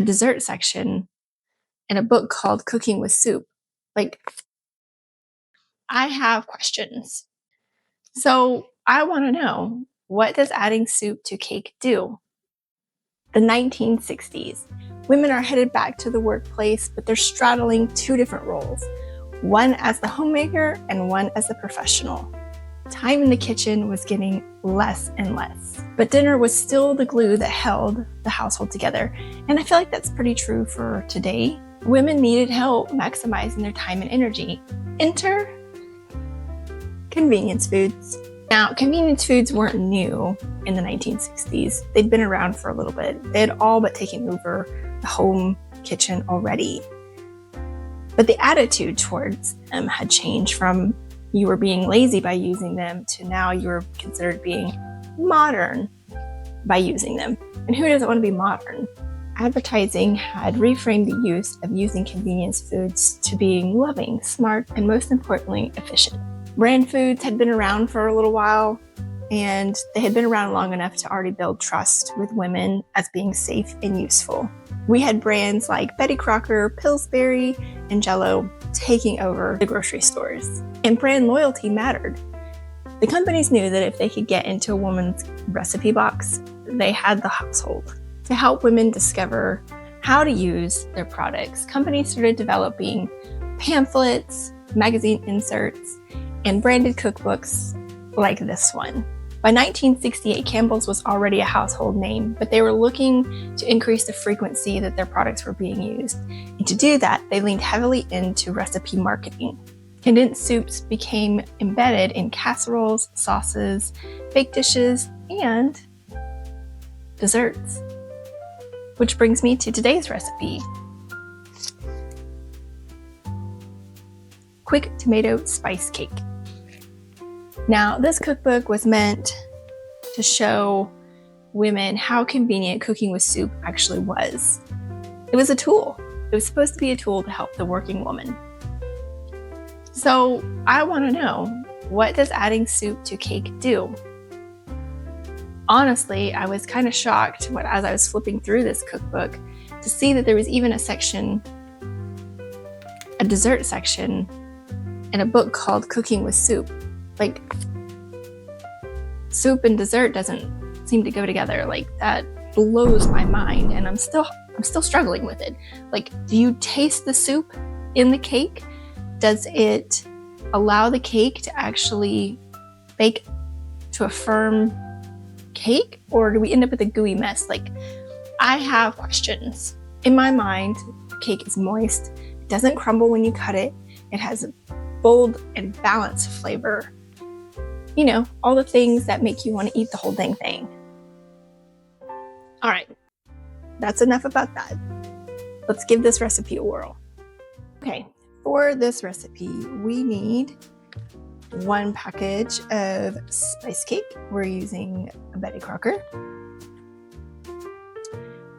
dessert section in a book called Cooking with Soup. I have questions. So I want to know, what does adding soup to cake do? The 1960s. Women are headed back to the workplace, but they're straddling two different roles, one as the homemaker and one as the professional. Time in the kitchen was getting less and less, but dinner was still the glue that held the household together. And I feel like that's pretty true for today. Women needed help maximizing their time and energy. Enter convenience foods. Now, convenience foods weren't new in the 1960s. They'd been around for a little bit. They had all but taken over the home kitchen already. But the attitude towards them had changed from you were being lazy by using them to now you were considered being modern by using them. And who doesn't want to be modern? Advertising had reframed the use of using convenience foods to being loving, smart, and most importantly, efficient. Brand foods had been around for a little while, and they had been around long enough to already build trust with women as being safe and useful. We had brands like Betty Crocker, Pillsbury, and Jell-O taking over the grocery stores. And brand loyalty mattered. The companies knew that if they could get into a woman's recipe box, they had the household. To help women discover how to use their products, companies started developing pamphlets, magazine inserts, and branded cookbooks like this one. By 1968, Campbell's was already a household name, but they were looking to increase the frequency that their products were being used. And to do that, they leaned heavily into recipe marketing. Condensed soups became embedded in casseroles, sauces, baked dishes, and desserts. Which brings me to today's recipe. Quick tomato spice cake. Now, this cookbook was meant to show women how convenient cooking with soup actually was. It was a tool. It was supposed to be a tool to help the working woman. So I want to know, what does adding soup to cake do? Honestly, I was kind of shocked as I was flipping through this cookbook to see that there was even a dessert section in a book called Cooking with Soup. Soup and dessert doesn't seem to go together. That blows my mind, and I'm still struggling with it. Do you taste the soup in the cake? Does it allow the cake to actually bake to a firm cake, or do we end up with a gooey mess? I have questions. In my mind, the cake is moist. It doesn't crumble when you cut it. It has a bold and balanced flavor. You know, all the things that make you want to eat the whole dang thing. All right, that's enough about that. Let's give this recipe a whirl. Okay, for this recipe, we need 1 package of spice cake. We're using a Betty Crocker.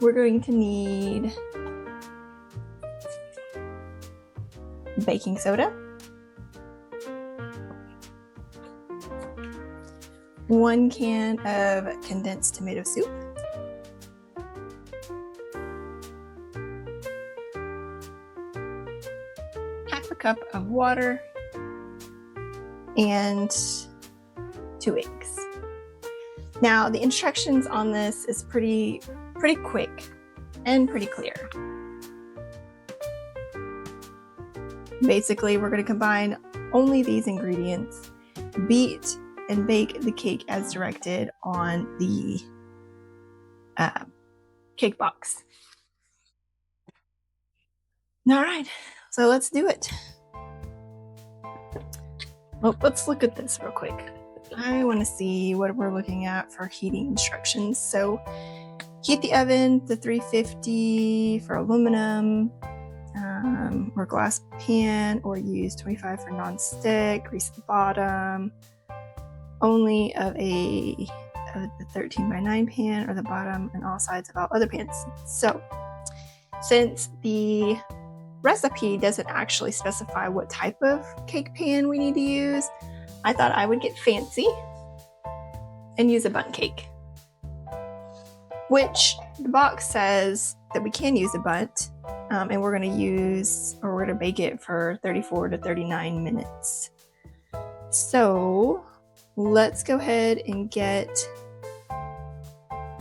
We're going to need baking soda, 1 can of condensed tomato soup, half a cup of water, and 2 eggs. Now, the instructions on this is pretty quick and pretty clear. Basically, we're going to combine only these ingredients, beat and bake the cake as directed on the cake box. All right, so let's do it. Well, let's look at this real quick. I want to see what we're looking at for heating instructions. So heat the oven to 350 for aluminum or glass pan, or use 25 for non-stick. Grease the bottom only of the 13x9 pan, or the bottom and all sides of all other pans. So since the recipe doesn't actually specify what type of cake pan we need to use, I thought I would get fancy and use a bundt cake. which the box says that we can use a bunt, and we're going to bake it for 34 to 39 minutes. So let's go ahead and get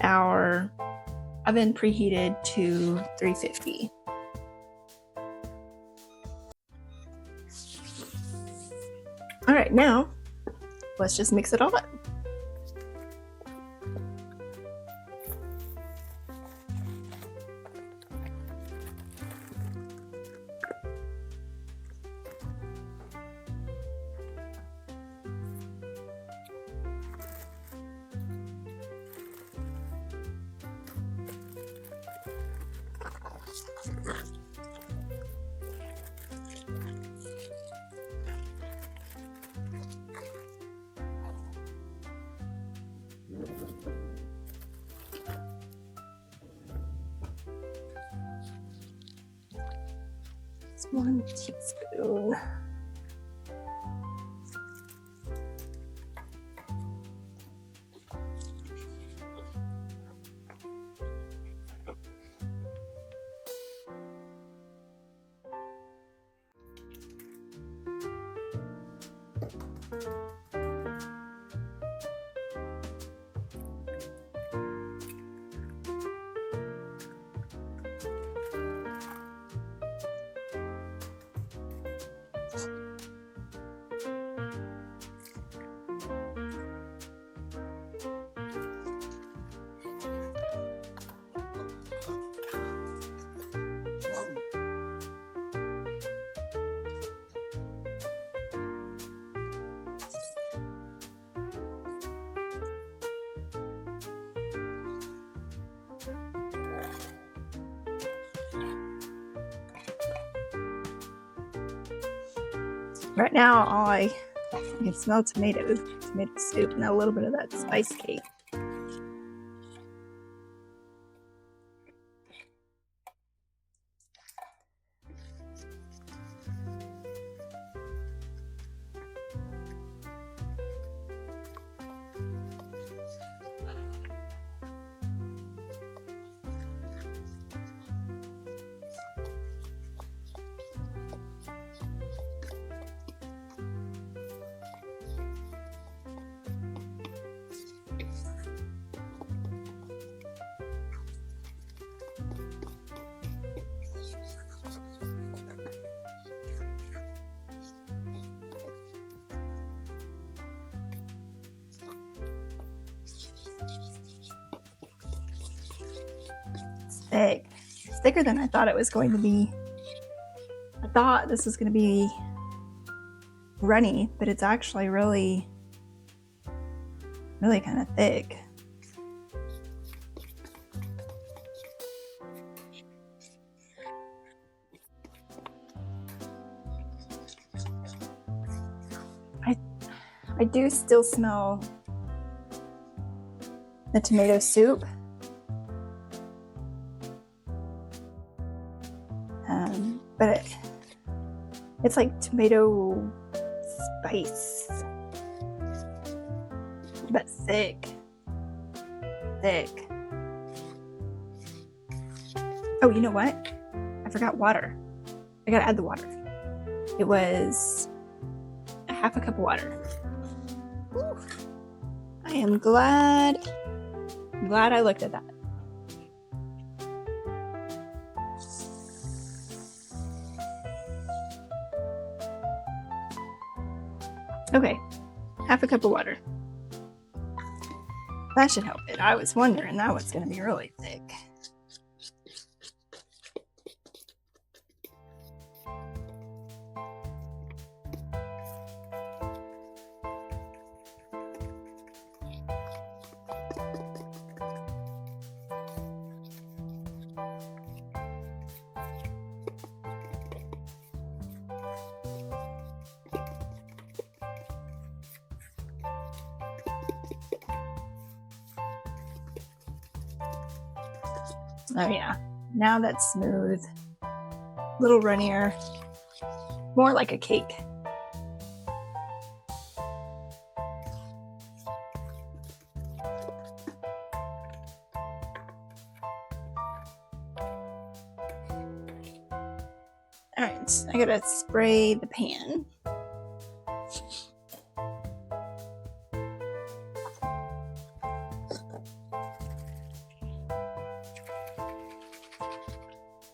our oven preheated to 350. All right, now let's just mix it all up. It's 1 teaspoon. Right now, I can smell tomato soup, and a little bit of that spice cake. Thick. It's thicker than I thought it was going to be. I thought this was going to be runny, but it's actually really kind of thick. I do still smell the tomato soup. But it's like tomato spice, but thick. Oh, you know what? I forgot water. I gotta add the water. It was a half a cup of water. Whew. I am glad I looked at that. Okay, half a cup of water. That should help it. I was wondering that was going to be really thick. Oh yeah, now that's smooth, a little runnier, more like a cake. All right, I gotta spray the pan.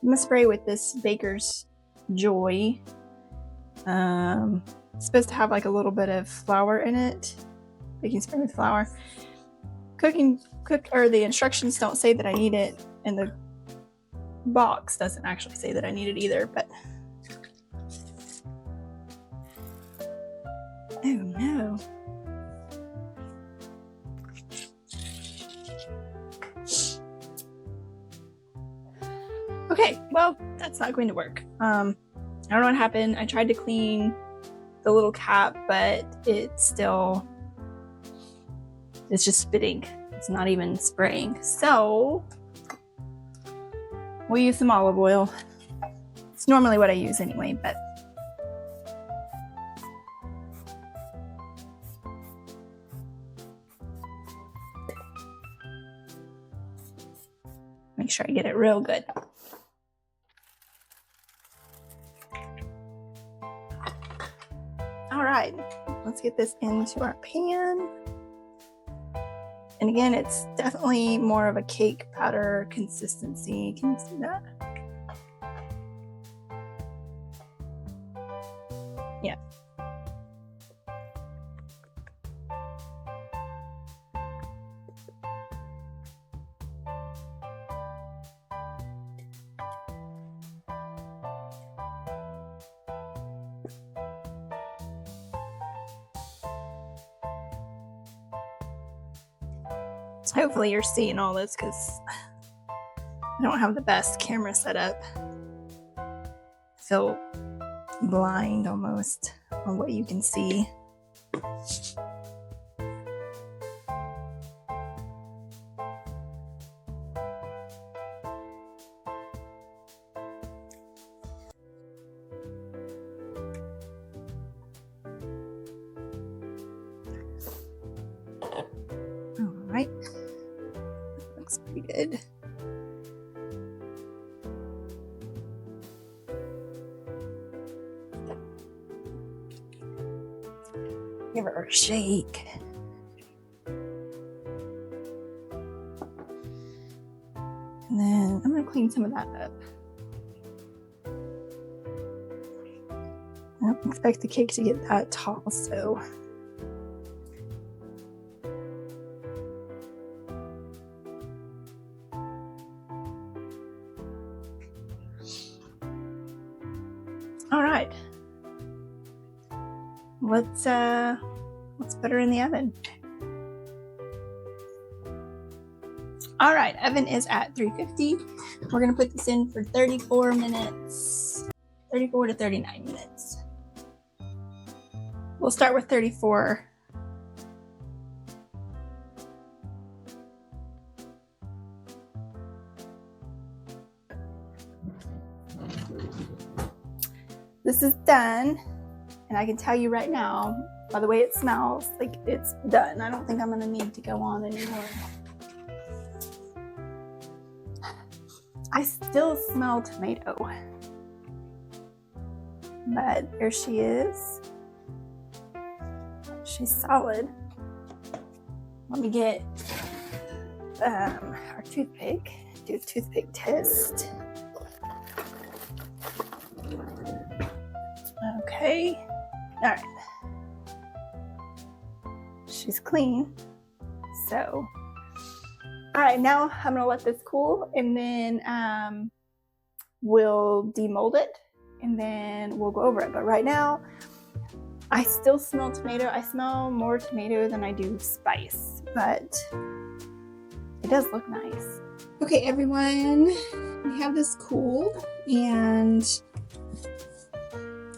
I'm gonna spray with this Baker's Joy. It's supposed to have like a little bit of flour in it. Baking spray with flour. The instructions don't say that I need it, and the box doesn't actually say that I need it either, but oh no. Okay, well, that's not going to work. I don't know what happened. I tried to clean the little cap, but it's just spitting. It's not even spraying. So we'll use some olive oil. It's normally what I use anyway, but make sure I get it real good. All right, let's get this into our pan. And again, it's definitely more of a cake batter consistency. Can you see that? Yeah. Hopefully you're seeing all this because I don't have the best camera setup. I feel blind almost on what you can see. All right. Looks pretty good. Give her a shake. And then I'm going to clean some of that up. I don't expect the cake to get that tall, so all right. Let's put her in the oven. All right, oven is at 350. We're gonna put this in for 34 minutes, 34 to 39 minutes. We'll start with 34. This is done. And I can tell you right now, by the way it smells, like it's done. I don't think I'm gonna need to go on anymore. I still smell tomato. But there she is. She's solid. Let me get our toothpick, do a toothpick test. Okay. All right, she's clean. So, all right, now I'm gonna let this cool, and then we'll demold it, and then we'll go over it. But right now, I still smell tomato. I smell more tomato than I do spice, but it does look nice. Okay, everyone, we have this cooled, and it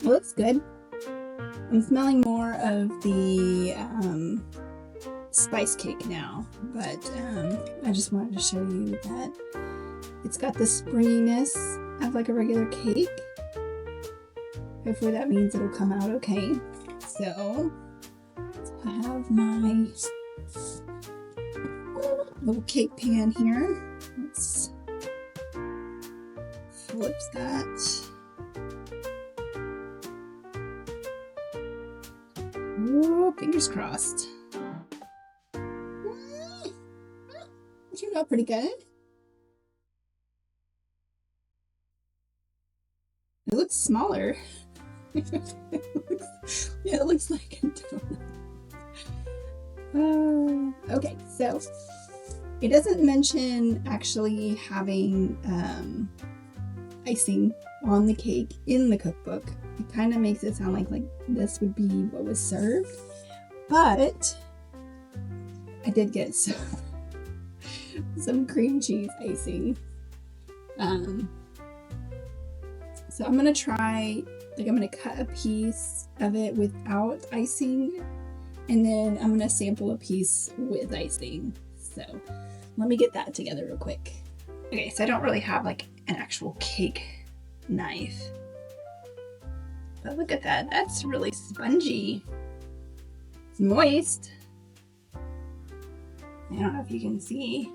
looks good. I'm smelling more of the spice cake now, but I just wanted to show you that it's got the springiness of like a regular cake. Hopefully that means it'll come out okay. So I have my little cake pan here. Let's flip that. Fingers crossed. It turned out pretty good. It looks smaller. It looks like a donut. Okay, so it doesn't mention actually having icing on the cake in the cookbook. It kind of makes it sound like this would be what was served, but I did get some cream cheese icing. So I'm gonna try, I'm gonna cut a piece of it without icing, and then I'm gonna sample a piece with icing. So let me get that together real quick. Okay, so I don't really have an actual cake knife, but look at that. That's really spongy. It's moist. I don't know if you can see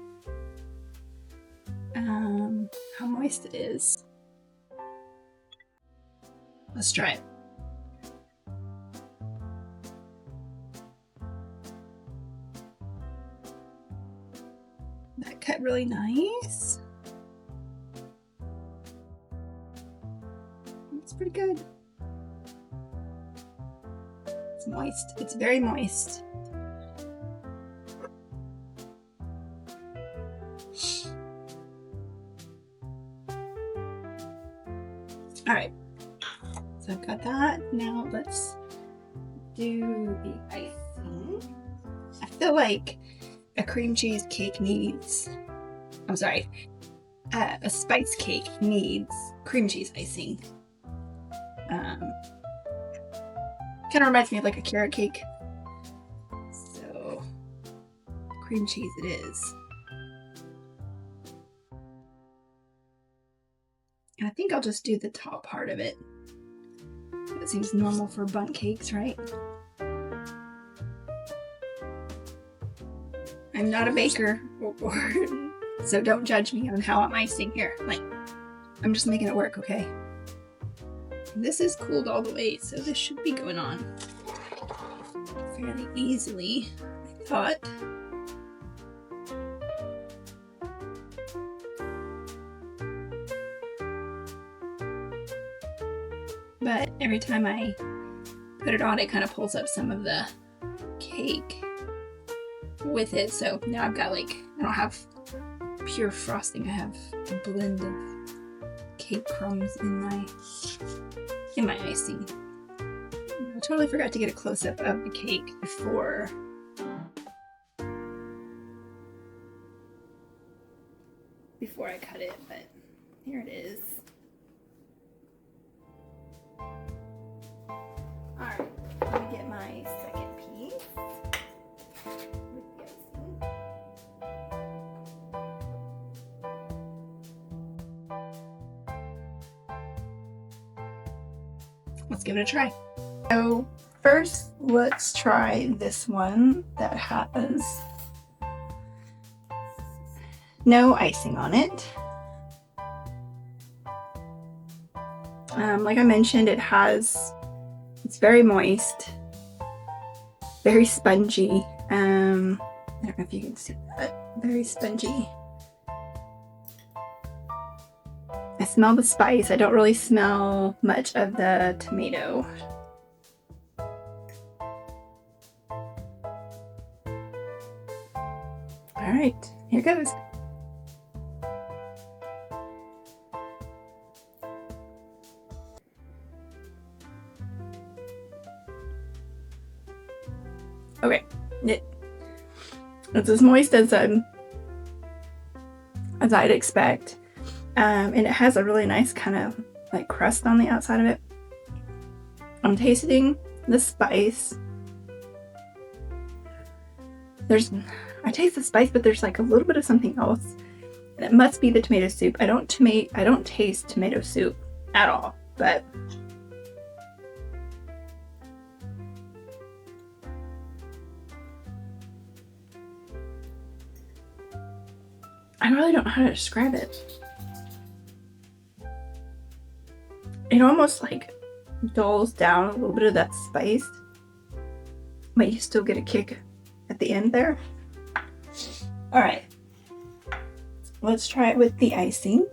how moist it is. Let's try it. That cut really nice. It's pretty good. It's moist. It's very moist. All right. So I've got that. Now let's do the icing. I feel like a cream cheese cake needs, a spice cake needs cream cheese icing. Kind of reminds me of a carrot cake. So cream cheese it is. And I think I'll just do the top part of it. That seems normal for bundt cakes, right? I'm not a baker, so don't judge me on how I'm icing here. I'm just making it work, okay? This is cooled all the way, so this should be going on fairly easily, I thought. But every time I put it on, it kind of pulls up some of the cake with it. So now I've got I don't have pure frosting. I have a blend of cake crumbs in my icing. I totally forgot to get a close-up of the cake before I cut it, but here it is. Alright, let me get my second piece with the icing. Let's give it a try. So first, let's try this one that has no icing on it. Like I mentioned, it's very moist, very spongy. I don't know if you can see that. Very spongy. I smell the spice. I don't really smell much of the tomato. All right, here goes. Okay, it's as moist as I'd expect, and it has a really nice kind of crust on the outside of it. I'm tasting the spice. I taste the spice, but there's a little bit of something else, and it must be the tomato soup. I don't taste tomato soup at all, but I really don't know how to describe it. It almost dulls down a little bit of that spice. but you still get a kick at the end there. All right, let's try it with the icing.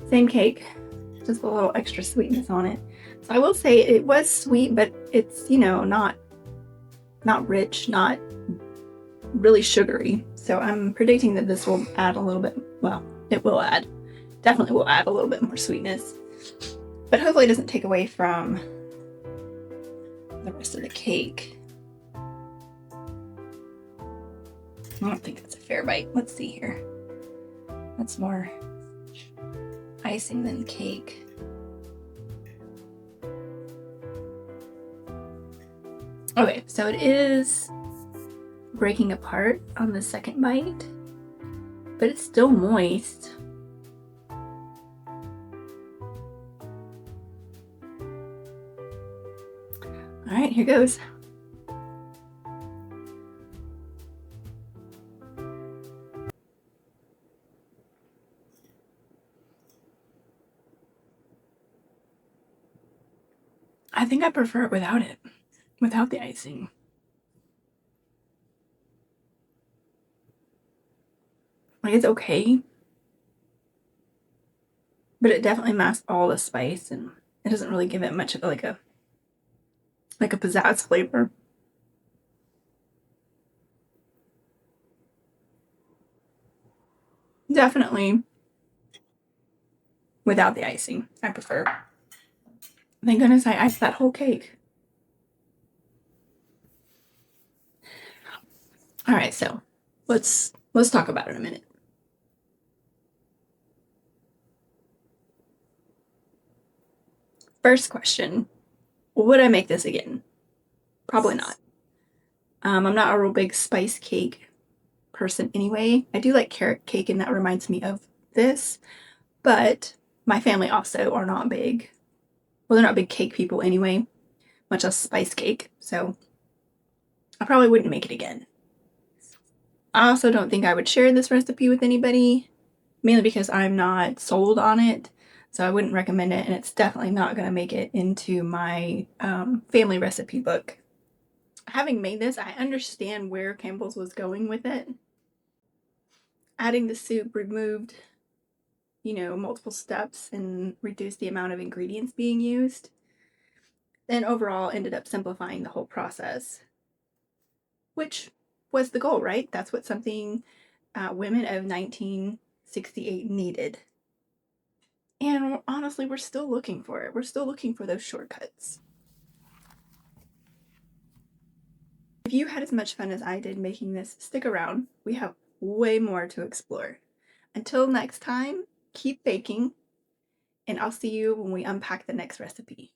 Same cake, just a little extra sweetness on it. So I will say it was sweet, but it's, you know, not rich, not really sugary. So I'm predicting that this will add a little bit, well, it will add, definitely will add a little bit more sweetness, but hopefully it doesn't take away from the rest of the cake. I don't think that's a fair bite. Let's see here. That's more icing than cake. Okay, so it is breaking apart on the second bite, but it's still moist. All right, here goes. I think I prefer it without the icing. Like, it's okay, but it definitely masks all the spice, and it doesn't really give it much of like a pizzazz flavor. Definitely without the icing, I prefer. Thank goodness I iced that whole cake. All right, so let's talk about it a minute. First question, would I make this again? Probably not. I'm not a real big spice cake person anyway. I do like carrot cake, and that reminds me of this, but my family also are not big, well, they're not big cake people anyway, much less spice cake, so I probably wouldn't make it again. I also don't think I would share this recipe with anybody, mainly because I'm not sold on it, so I wouldn't recommend it, and it's definitely not going to make it into my family recipe book. Having made this, I understand where Campbell's was going with it. Adding the soup removed, you know, multiple steps and reduced the amount of ingredients being used. Then overall ended up simplifying the whole process, which was the goal, right? That's what something women of 1968 needed. And honestly, we're still looking for it. We're still looking for those shortcuts. If you had as much fun as I did making this, stick around. We have way more to explore. Until next time, keep baking, and I'll see you when we unpack the next recipe.